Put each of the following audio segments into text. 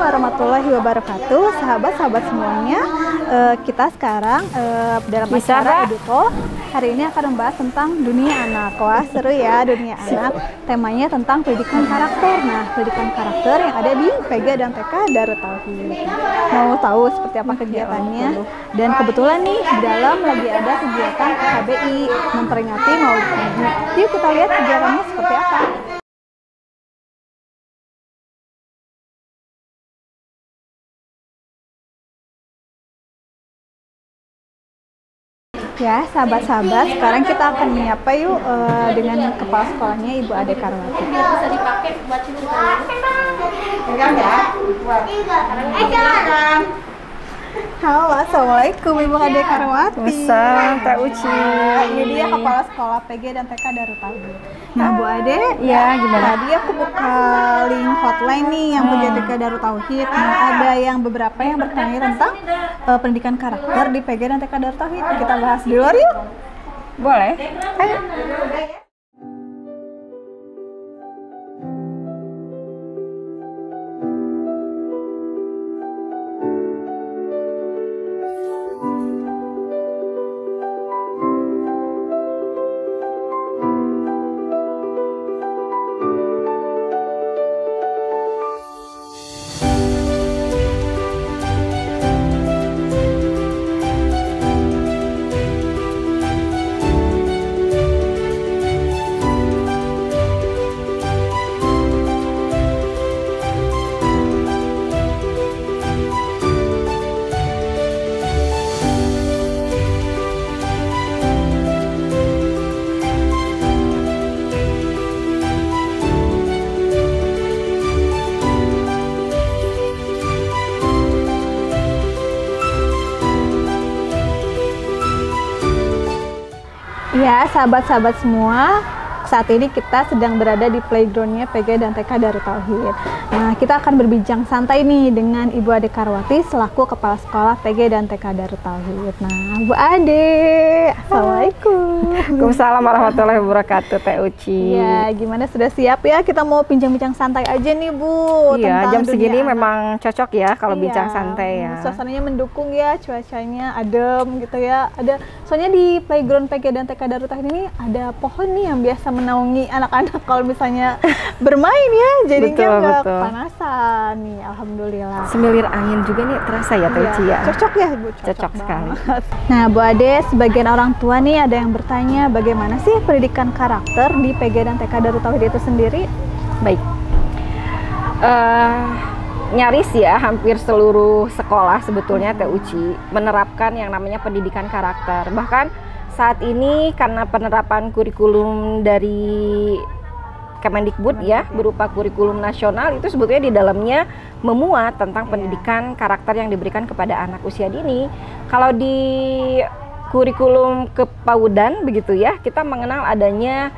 warahmatullahi wabarakatuh, sahabat-sahabat semuanya. Kita sekarang dalam acara Eduto hari ini akan membahas tentang dunia anak. Wah, seru ya dunia anak. Temanya tentang pendidikan karakter. Nah, pendidikan karakter yang ada di PG dan TK Darut Tauhid. Mau tahu seperti apa kegiatannya? Dan kebetulan nih di dalam lagi ada kegiatan KBI memperingati Maulid Nabi. Yuk kita lihat kegiatannya seperti apa. Ya, sahabat-sahabat, sekarang kita akan menyapa yuk dengan kepala sekolahnya Ibu Ade Karwati. Bisa dipakai buat cerita. Pegang ya. Silakan. Halo, assalamualaikum Ibu Ade Karwati. Bisa, Teh Uci. Ini dia kepala sekolah PG dan TK Darut Tauhid. Nah, Bu Ade, ya gimana? Tadi aku buka link hotline nih yang PG TK Darut Tauhid. Nah, ada yang beberapa yang bertanya tentang pendidikan karakter di PG dan TK Darut Tauhid. Kita bahas di luar yuk. Boleh. Ayo. Ya, sahabat-sahabat semua, saat ini kita sedang berada di playgroundnya PG dan TK Darut Tauhid. Nah, kita akan berbincang santai nih dengan Ibu Ade Karwati selaku Kepala Sekolah PG dan TK Darut Tauhid. Nah, Bu Ade, assalamualaikum. Waalaikumsalam warahmatullahi wabarakatuh, Teh Uci. Ya, gimana, sudah siap ya? Kita mau bincang-bincang santai aja nih, Bu. Iya, jam segini anak. memang cocok ya kalau bincang santai ya. Suasananya mendukung ya, cuacanya adem gitu ya. Soalnya di playground PG dan TK Darut Tauhid ini ada pohon nih yang biasa menaungi anak-anak kalau misalnya bermain ya, jadinya nggak kepanasan nih, alhamdulillah. Semilir angin juga nih terasa ya, Teh Uci ya. Cocok ya, Bu. Cocok sekali. Nah, Bu Ade, sebagian orang tua nih ada yang bertanya bagaimana sih pendidikan karakter di PG dan TK Darut Tauhid itu sendiri? Baik. Nyaris ya hampir seluruh sekolah sebetulnya Teh Uci menerapkan yang namanya pendidikan karakter. Bahkan saat ini karena penerapan kurikulum dari Kemendikbud ya berupa kurikulum nasional itu sebetulnya di dalamnya memuat tentang pendidikan karakter yang diberikan kepada anak usia dini. Kalau di kurikulum kepaudan begitu ya, kita mengenal adanya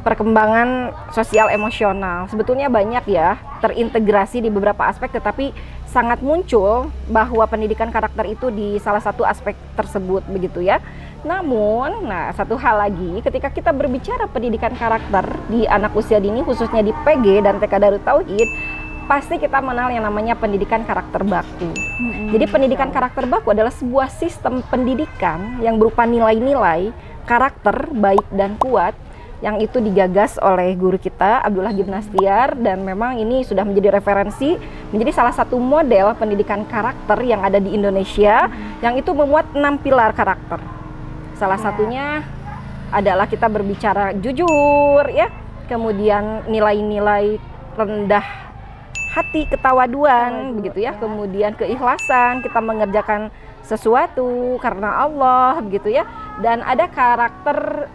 perkembangan sosial emosional. Sebetulnya banyak ya terintegrasi di beberapa aspek, tetapi sangat muncul bahwa pendidikan karakter itu di salah satu aspek tersebut begitu ya. Namun, satu hal lagi, ketika kita berbicara pendidikan karakter di anak usia dini, khususnya di PG dan TK Darut Tauhid, pasti kita mengenal yang namanya pendidikan karakter baku. Jadi pendidikan karakter baku adalah sebuah sistem pendidikan yang berupa nilai-nilai karakter baik dan kuat, yang itu digagas oleh guru kita Abdullah Gimnastiar, dan memang ini sudah menjadi referensi, menjadi salah satu model pendidikan karakter yang ada di Indonesia, yang itu memuat 6 pilar karakter. Salah satunya adalah kita berbicara jujur ya, kemudian nilai-nilai rendah hati, ketawaduan begitu ya, kemudian keikhlasan, kita mengerjakan sesuatu karena Allah begitu ya, dan ada karakter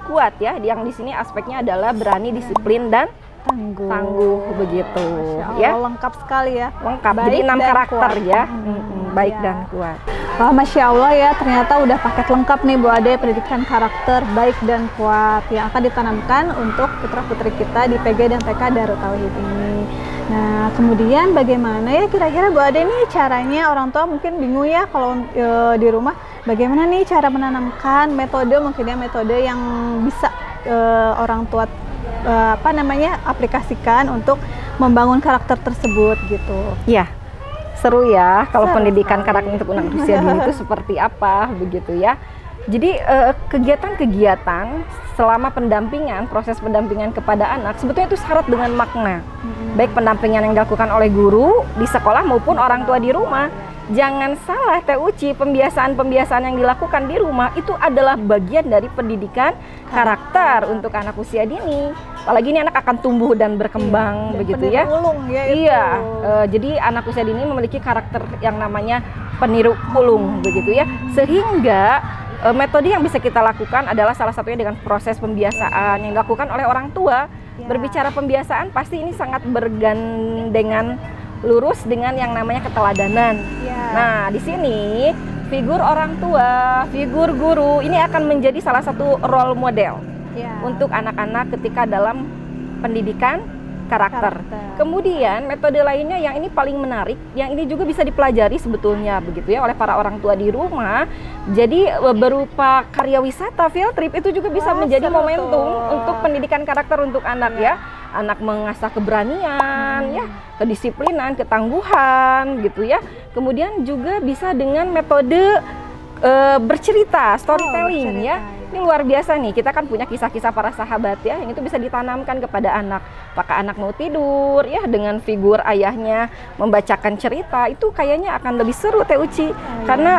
kuat ya, yang di sini aspeknya adalah berani, disiplin dan tangguh begitu. Masya Allah, ya lengkap sekali ya. Lengkap. Baik jadi 6 karakter kuat. ya. Baik ya. dan kuat. Wah, Masya Allah ya, ternyata udah paket lengkap nih Bu Ade, pendidikan karakter baik dan kuat yang akan ditanamkan untuk putra-putri kita di PG dan TK Darut Tauhid ini. Nah, kemudian bagaimana ya kira-kira Bu Ade nih caranya? Orang tua mungkin bingung ya kalau di rumah, bagaimana nih cara menanamkan metode, mungkin ya metode yang bisa orang tua aplikasikan untuk membangun karakter tersebut gitu. Iya. Seru ya kalau Seru pendidikan sekali. karakter untuk anak usia dini itu seperti apa begitu ya. Jadi kegiatan-kegiatan selama pendampingan, proses pendampingan kepada anak sebetulnya itu syarat dengan makna. Baik pendampingan yang dilakukan oleh guru di sekolah maupun orang tua di rumah. Jangan salah Teh Uci, pembiasaan-pembiasaan yang dilakukan di rumah itu adalah bagian dari pendidikan karakter untuk anak usia dini. Apalagi ini anak akan tumbuh dan berkembang begitu ya. Ulung ya itu. Iya, jadi anak usia dini memiliki karakter yang namanya peniru ulung begitu ya. Sehingga metode yang bisa kita lakukan adalah salah satunya dengan proses pembiasaan yang dilakukan oleh orang tua. Berbicara pembiasaan pasti ini sangat bergandengan lurus dengan yang namanya keteladanan. Nah, di sini figur orang tua, figur guru ini akan menjadi salah satu role model untuk anak-anak ketika dalam pendidikan karakter. Kemudian metode lainnya yang ini paling menarik, yang ini juga bisa dipelajari sebetulnya begitu ya oleh para orang tua di rumah. Jadi berupa karya wisata, field trip itu juga bisa menjadi momentum untuk pendidikan karakter untuk anak ya. Anak mengasah keberanian ya, kedisiplinan, ketangguhan gitu ya. Kemudian juga bisa dengan metode bercerita, storytelling ya. Ini luar biasa nih, kita kan punya kisah-kisah para sahabat ya, yang itu bisa ditanamkan kepada anak. Apakah anak mau tidur ya dengan figur ayahnya membacakan cerita, itu kayaknya akan lebih seru Teh Uci. Karena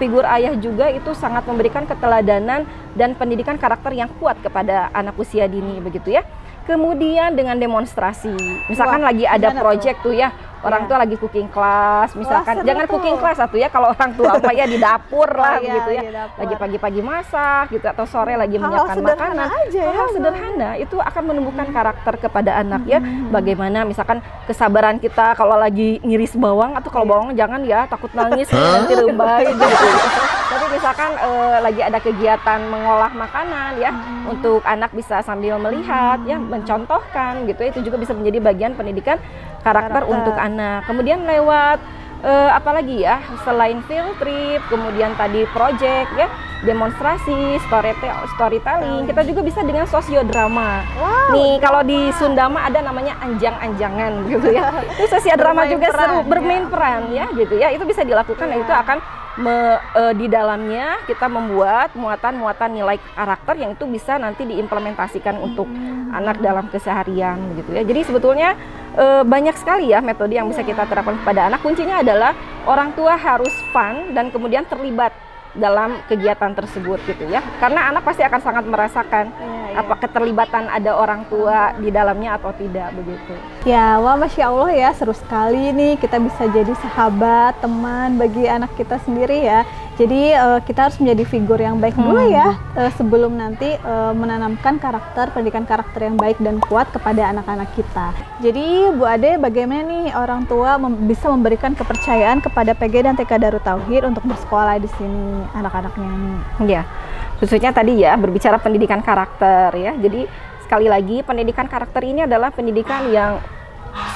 figur ayah juga itu sangat memberikan keteladanan dan pendidikan karakter yang kuat kepada anak usia dini begitu ya. Kemudian dengan demonstrasi, misalkan lagi ada project tuh ya, orang tua lagi cooking class, misalkan jangan cooking class satu ya, kalau orang tua apa ya di dapur lah gitu ya, lagi pagi-pagi masak gitu atau sore lagi menyiapkan makanan, hal sederhana itu akan menumbuhkan karakter kepada anak ya. Bagaimana misalkan kesabaran kita kalau lagi ngiris bawang, atau kalau bawang jangan ya takut nangis nanti rembai gitu. Tapi misalkan lagi ada kegiatan mengolah makanan ya, untuk anak bisa sambil melihat ya, mencontohkan gitu ya, itu juga bisa menjadi bagian pendidikan karakter untuk anak. Kemudian lewat apalagi ya, selain field trip, kemudian tadi project ya, demonstrasi, storytelling, kita juga bisa dengan sosiodrama. Nih kalau di Sundama ada namanya anjang-anjangan gitu ya. Itu sosiodrama juga seru, bermain peran ya gitu ya. Itu bisa dilakukan dan itu akan di dalamnya kita membuat muatan-muatan nilai karakter yang itu bisa nanti diimplementasikan untuk anak dalam keseharian gitu ya. Jadi sebetulnya banyak sekali ya metode yang bisa kita terapkan kepada anak. Kuncinya adalah orang tua harus fun dan kemudian terlibat dalam kegiatan tersebut gitu ya. Karena anak pasti akan sangat merasakan apa keterlibatan ada orang tua di dalamnya atau tidak begitu. Ya, wah Masya Allah ya, seru sekali nih kita bisa jadi sahabat, teman bagi anak kita sendiri ya. Jadi kita harus menjadi figur yang baik dulu ya, sebelum nanti menanamkan karakter, pendidikan karakter yang baik dan kuat kepada anak-anak kita. Jadi Bu Ade, bagaimana nih orang tua bisa memberikan kepercayaan kepada PG dan TK Darut Tauhid untuk bersekolah di sini anak-anaknya nih? Ya, khususnya tadi ya berbicara pendidikan karakter ya. Jadi sekali lagi pendidikan karakter ini adalah pendidikan yang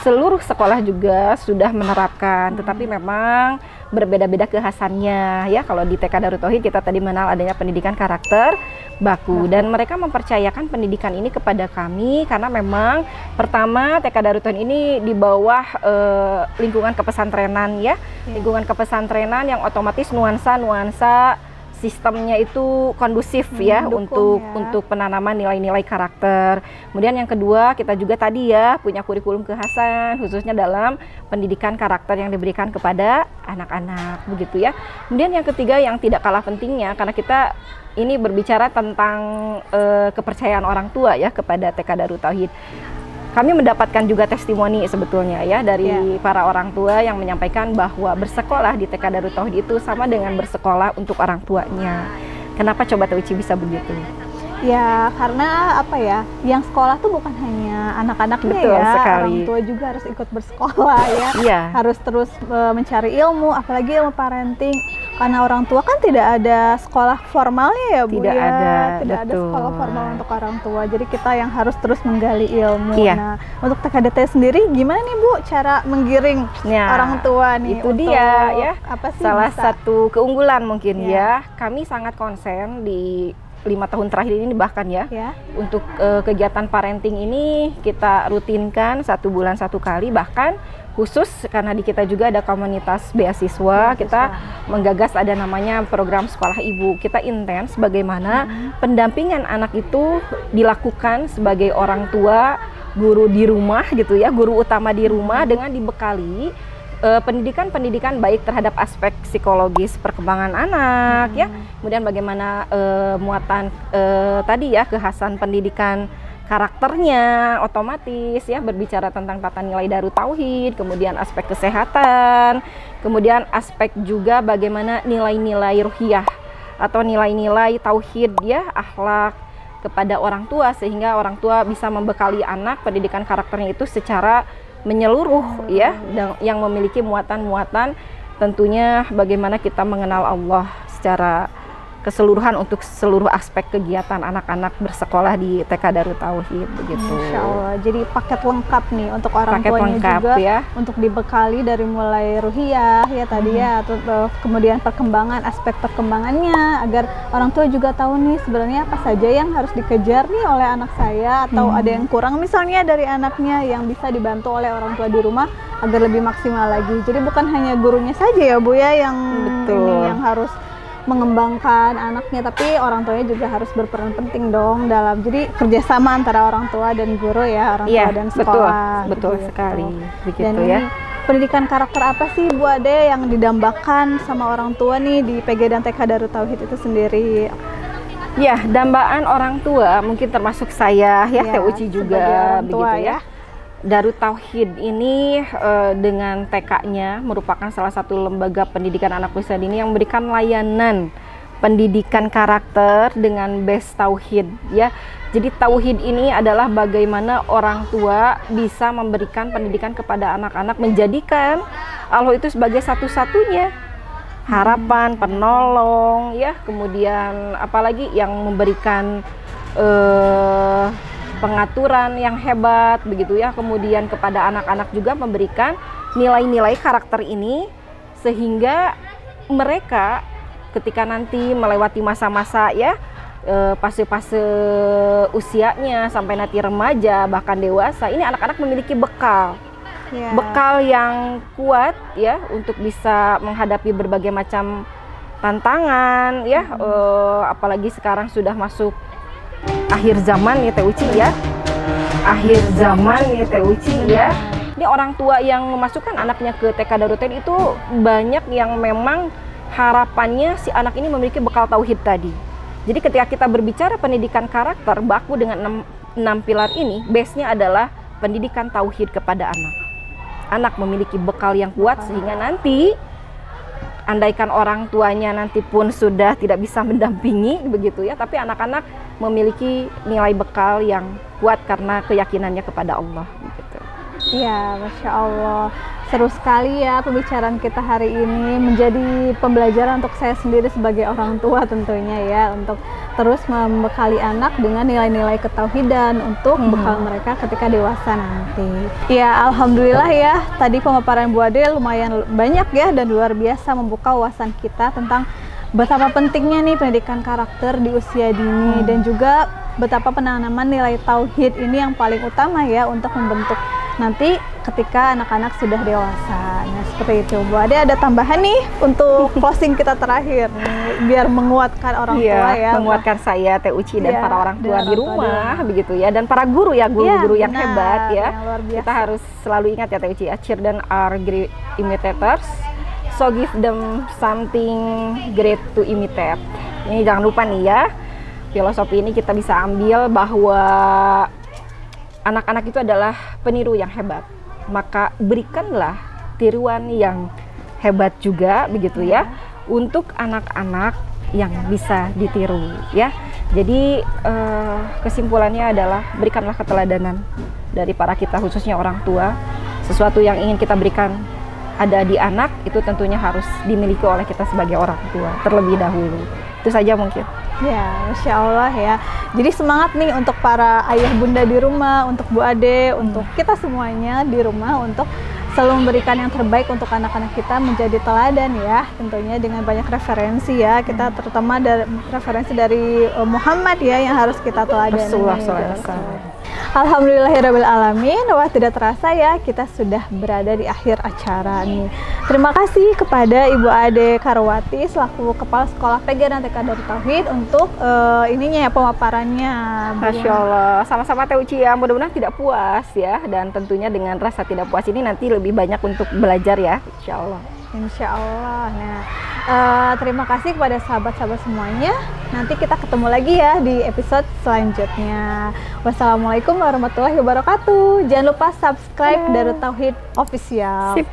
seluruh sekolah juga sudah menerapkan, tetapi memang berbeda-beda kekhasannya ya. Kalau di TK Darut Tauhid kita tadi mengenal adanya pendidikan karakter baku, dan mereka mempercayakan pendidikan ini kepada kami karena memang pertama TK Darut Tauhid ini di bawah lingkungan kepesantrenan ya, lingkungan kepesantrenan yang otomatis nuansa sistemnya itu kondusif ya untuk penanaman nilai-nilai karakter. Kemudian yang kedua, kita juga tadi ya punya kurikulum kekhasan khususnya dalam pendidikan karakter yang diberikan kepada anak-anak begitu ya. Kemudian yang ketiga yang tidak kalah pentingnya, karena kita ini berbicara tentang kepercayaan orang tua ya kepada TK Darut Tauhid. Kami mendapatkan juga testimoni sebetulnya ya dari para orang tua yang menyampaikan bahwa bersekolah di TK Darut Tauhid itu sama dengan bersekolah untuk orang tuanya. Kenapa coba Teh Uci bisa begitu? Ya karena apa ya, yang sekolah tuh bukan hanya anak-anaknya ya, orang tua juga harus ikut bersekolah ya, harus terus mencari ilmu, apalagi ilmu parenting. Karena orang tua kan tidak ada sekolah formalnya ya Bu, tidak ada sekolah formal untuk orang tua. Jadi kita yang harus terus menggali ilmu. Nah untuk TKDT sendiri gimana nih Bu cara menggiring orang tua nih? Itu dia ya, apa sih salah satu keunggulan mungkin ya. Kami sangat konsen di 5 tahun terakhir ini bahkan ya. Untuk kegiatan parenting ini kita rutinkan 1 bulan 1 kali, bahkan khusus karena di kita juga ada komunitas beasiswa, kita menggagas ada namanya program sekolah ibu. Kita intens bagaimana pendampingan anak itu dilakukan sebagai orang tua, guru di rumah gitu ya, guru utama di rumah, dengan dibekali pendidikan baik terhadap aspek psikologis perkembangan anak ya, kemudian bagaimana muatan tadi ya, kekhasan pendidikan karakternya, otomatis ya berbicara tentang tata nilai Darut Tauhid, kemudian aspek kesehatan, kemudian aspek juga bagaimana nilai-nilai ruhiyah atau nilai-nilai tauhid ya, akhlak kepada orang tua, sehingga orang tua bisa membekali anak pendidikan karakternya itu secara menyeluruh ya, yang memiliki muatan-muatan tentunya bagaimana kita mengenal Allah secara keseluruhan untuk seluruh aspek kegiatan anak-anak bersekolah di TK Darut Tauhid begitu. Masya Allah, jadi paket lengkap nih untuk orang tuanya juga ya, untuk dibekali dari mulai ruhiyah ya tadi ya, kemudian perkembangan, aspek perkembangannya, agar orang tua juga tahu nih sebenarnya apa saja yang harus dikejar nih oleh anak saya, atau ada yang kurang misalnya dari anaknya yang bisa dibantu oleh orang tua di rumah agar lebih maksimal lagi. Jadi bukan hanya gurunya saja ya Bu ya yang ini yang harus mengembangkan anaknya, tapi orang tuanya juga harus berperan penting dong dalam, jadi kerjasama antara orang tua dan guru ya, orang tua dan sekolah. Betul sekali begitu. Dan ya, pendidikan karakter apa sih Bu Ade yang didambakan sama orang tua nih di PG dan TK Darut Tauhid itu sendiri? Ya, dambaan orang tua mungkin termasuk saya ya, Teh Uci juga begitu ya. Darut Tauhid ini dengan TK-nya merupakan salah satu lembaga pendidikan anak usia dini yang memberikan layanan pendidikan karakter dengan base tauhid ya. Jadi tauhid ini adalah bagaimana orang tua bisa memberikan pendidikan kepada anak-anak, menjadikan Allah itu sebagai satu-satunya harapan, penolong ya, kemudian apalagi yang memberikan pengaturan yang hebat begitu ya, kemudian kepada anak-anak juga memberikan nilai-nilai karakter ini, sehingga mereka ketika nanti melewati masa-masa ya, fase-fase usianya sampai nanti remaja bahkan dewasa, ini anak-anak memiliki bekal bekal yang kuat ya untuk bisa menghadapi berbagai macam tantangan ya, apalagi sekarang sudah masuk akhir zaman ya Teh Uci ya, akhir zaman ya Teh Uci ya. Ini orang tua yang memasukkan anaknya ke TK Darut Tauhid itu banyak yang memang harapannya si anak ini memiliki bekal tauhid tadi. Jadi ketika kita berbicara pendidikan karakter, baku dengan 6 pilar ini, base-nya adalah pendidikan tauhid kepada anak. Anak memiliki bekal yang kuat sehingga nanti andaikan orang tuanya nanti pun sudah tidak bisa mendampingi begitu ya, tapi anak-anak memiliki nilai bekal yang kuat karena keyakinannya kepada Allah begitu. Ya, Masya Allah, seru sekali ya pembicaraan kita hari ini, menjadi pembelajaran untuk saya sendiri sebagai orang tua tentunya ya, untuk terus membekali anak dengan nilai-nilai ketauhidan untuk bekal mereka ketika dewasa nanti. Ya, alhamdulillah ya, tadi pemaparan Bu Ade lumayan banyak ya dan luar biasa membuka wawasan kita tentang betapa pentingnya nih pendidikan karakter di usia dini, dan juga betapa penanaman nilai tauhid ini yang paling utama ya untuk membentuk nanti ketika anak-anak sudah dewasa. Nah, seperti itu. Bu Ade ada tambahan nih untuk closing kita terakhir nih, biar menguatkan orang tua ya. Menguatkan saya Teh Uci dan para orang tua di rumah begitu ya, dan para guru ya, guru-guru yang hebat ya. Kita harus selalu ingat ya Teh Uci, children are great imitators, so give them something great to imitate. Ini jangan lupa nih ya, filosofi ini kita bisa ambil bahwa anak-anak itu adalah peniru yang hebat, maka berikanlah tiruan yang hebat juga begitu ya, untuk anak-anak yang bisa ditiru ya. Jadi kesimpulannya adalah berikanlah keteladanan dari para kita, khususnya orang tua. Sesuatu yang ingin kita berikan ada di anak itu tentunya harus dimiliki oleh kita sebagai orang tua terlebih dahulu. Itu saja mungkin. Ya, Masya Allah ya. Jadi semangat nih untuk para ayah bunda di rumah, untuk Bu Ade, untuk kita semuanya di rumah, untuk selalu memberikan yang terbaik untuk anak-anak kita, menjadi teladan ya, tentunya dengan banyak referensi ya, kita terutama dari referensi dari Muhammad ya yang harus kita teladani. Alhamdulillahirrabbilalamin. Wah, tidak terasa ya kita sudah berada di akhir acara nih. Terima kasih kepada Ibu Ade Karwati selaku Kepala Sekolah PG dan TK Darut Tauhid untuk ininya ya, pemaparannya. Masya Allah, sama-sama Teh Uci ya, mudah-mudahan tidak puas ya, dan tentunya dengan rasa tidak puas ini nanti lebih banyak untuk belajar ya, insya Allah. Insya Allah. Nah, terima kasih kepada sahabat-sahabat semuanya. Nanti kita ketemu lagi ya di episode selanjutnya. Wassalamualaikum warahmatullahi wabarakatuh. Jangan lupa subscribe Darut Tauhid Official. Sip.